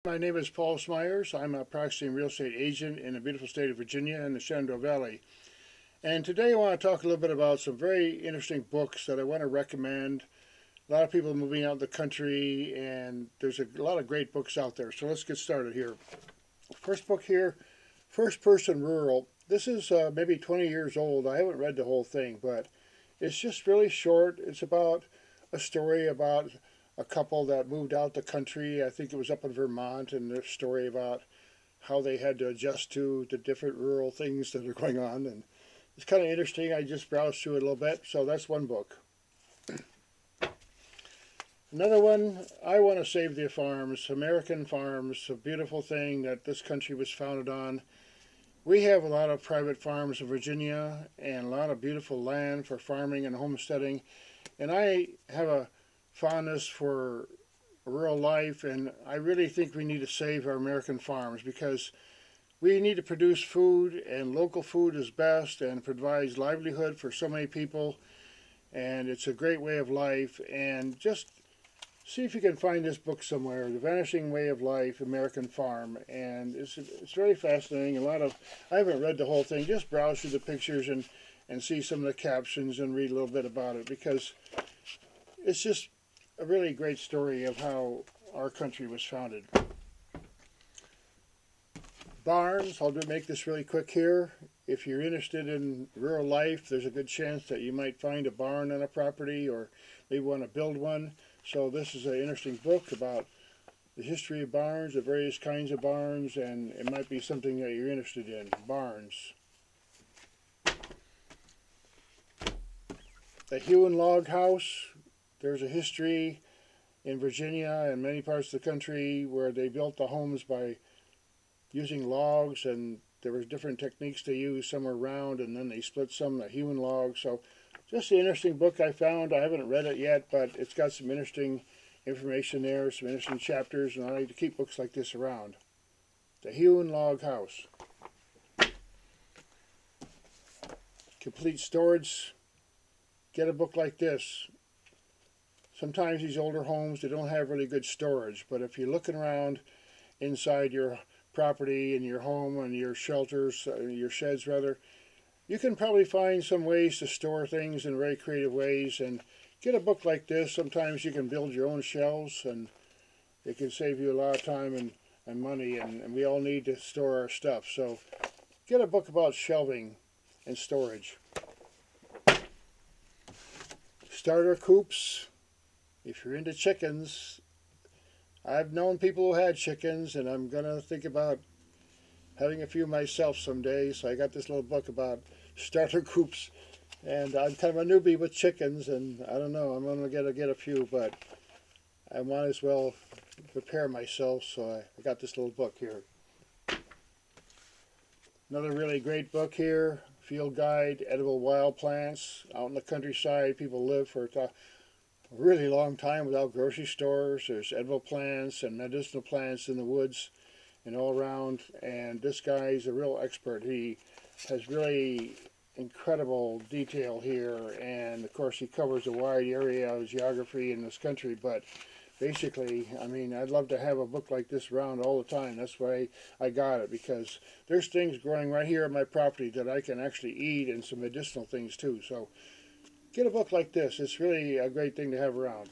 My name is Paul Smyers. I'm a practicing real estate agent in the beautiful state of Virginia in the Shenandoah Valley. And today I want to talk a little bit about some very interesting books that I want to recommend. A lot of people are moving out of the country, and there's a lot of great books out there. So let's get started here. First book here, First Person Rural. This is maybe 20 years old. I haven't read the whole thing, but it's just really short. It's about a story about a couple that moved out the country. I think it was up in Vermont, and their story about how they had to adjust to the different rural things that are going on. And it's kind of interesting. I just browsed through it a little bit. So that's one book. Another one, I Want to Save the Farms, American Farms, a beautiful thing that this country was founded on. We have a lot of private farms in Virginia and a lot of beautiful land for farming and homesteading. And I have a fondness for rural life, and I really think we need to save our American farms because we need to produce food, and local food is best and provides livelihood for so many people, and it's a great way of life. And just see if you can find this book somewhere, The Vanishing Way of Life, American Farm, and it's very fascinating. I haven't read the whole thing, just browse through the pictures and see some of the captions and read a little bit about it, because it's just a really great story of how our country was founded. Barns, I'll make this really quick here. If you're interested in rural life, there's a good chance that you might find a barn on a property or maybe want to build one. So this is an interesting book about the history of barns, the various kinds of barns, and it might be something that you're interested in. Barns. The hewn log house. There's a history in Virginia and many parts of the country where they built the homes by using logs, and there were different techniques they used. Some were round, and then they split some, the hewn logs. So just an interesting book I found. I haven't read it yet, but it's got some interesting information there, some interesting chapters, and I like to keep books like this around. The Hewn Log House. Complete Storage. Get a book like this. Sometimes these older homes, they don't have really good storage, but if you're looking around inside your property and your home and your shelters, your sheds rather, you can probably find some ways to store things in very creative ways. And get a book like this. Sometimes you can build your own shelves, and it can save you a lot of time and money, and we all need to store our stuff. So get a book about shelving and storage. Starter coops. If you're into chickens, I've known people who had chickens, and I'm going to think about having a few myself someday. So I got this little book about starter coops, and I'm kind of a newbie with chickens, and I don't know, I'm going to get a few, but I might as well prepare myself, so I got this little book here. Another really great book here, Field Guide, Edible Wild Plants. Out in the countryside, people live for a really long time without grocery stores. There's edible plants and medicinal plants in the woods and all around, and this guy's a real expert. He has really incredible detail here, and of course he covers a wide area of geography in this country, but basically, I mean, I'd love to have a book like this around all the time. That's why I got it, because there's things growing right here on my property that I can actually eat, and some medicinal things too. So get a book like this. It's really a great thing to have around.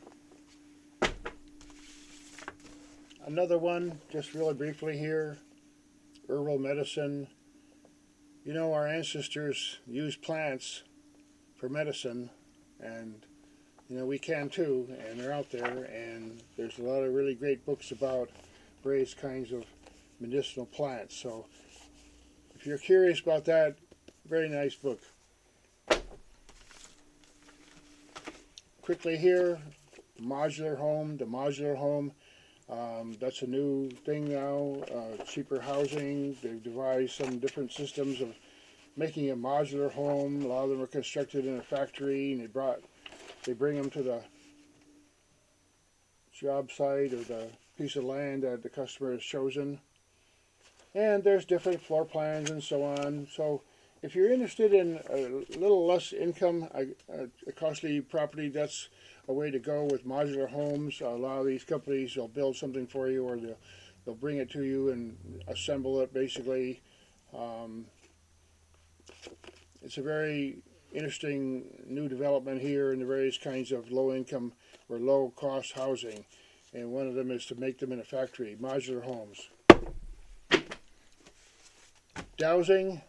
Another one, just really briefly here, herbal medicine. You know, our ancestors used plants for medicine, and you know, we can too, and they're out there, and there's a lot of really great books about various kinds of medicinal plants. So if you're curious about that, very nice book. Quickly here, the modular home. That's a new thing now, cheaper housing. They've devised some different systems of making a modular home. A lot of them are constructed in a factory, and they bring them to the job site or the piece of land that the customer has chosen. And there's different floor plans and so on. So if you're interested in a little less income, a costly property, that's a way to go with modular homes. A lot of these companies will build something for you, or they'll They'll bring it to you and assemble it basically. Um, it's a very interesting new development here in the various kinds of low income or low cost housing. And one of them is to make them in a factory, modular homes. Dowsing,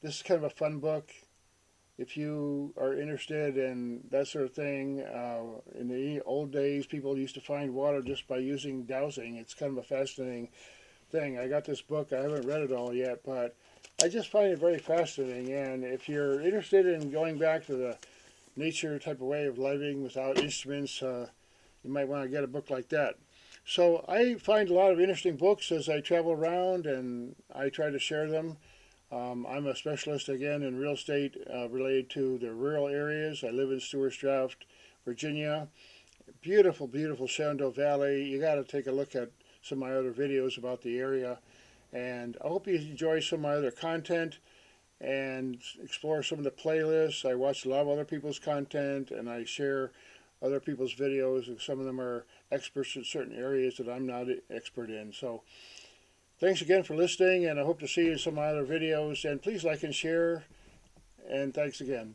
this is kind of a fun book. If you are interested in that sort of thing, in the old days, people used to find water just by using dowsing. It's kind of a fascinating thing. I got this book. I haven't read it all yet, but I just find it very fascinating. And if you're interested in going back to the nature type of way of living without instruments, you might want to get a book like that. So I find a lot of interesting books as I travel around, and I try to share them. I'm a specialist again in real estate related to the rural areas. I live in Stewart's Draft, Virginia. Beautiful, beautiful Shenandoah Valley. You got to take a look at some of my other videos about the area. And I hope you enjoy some of my other content and explore some of the playlists. I watch a lot of other people's content and I share other people's videos. And some of them are experts in certain areas that I'm not an expert in. So thanks again for listening, and I hope to see you in some of my other videos. And please like and share, and thanks again.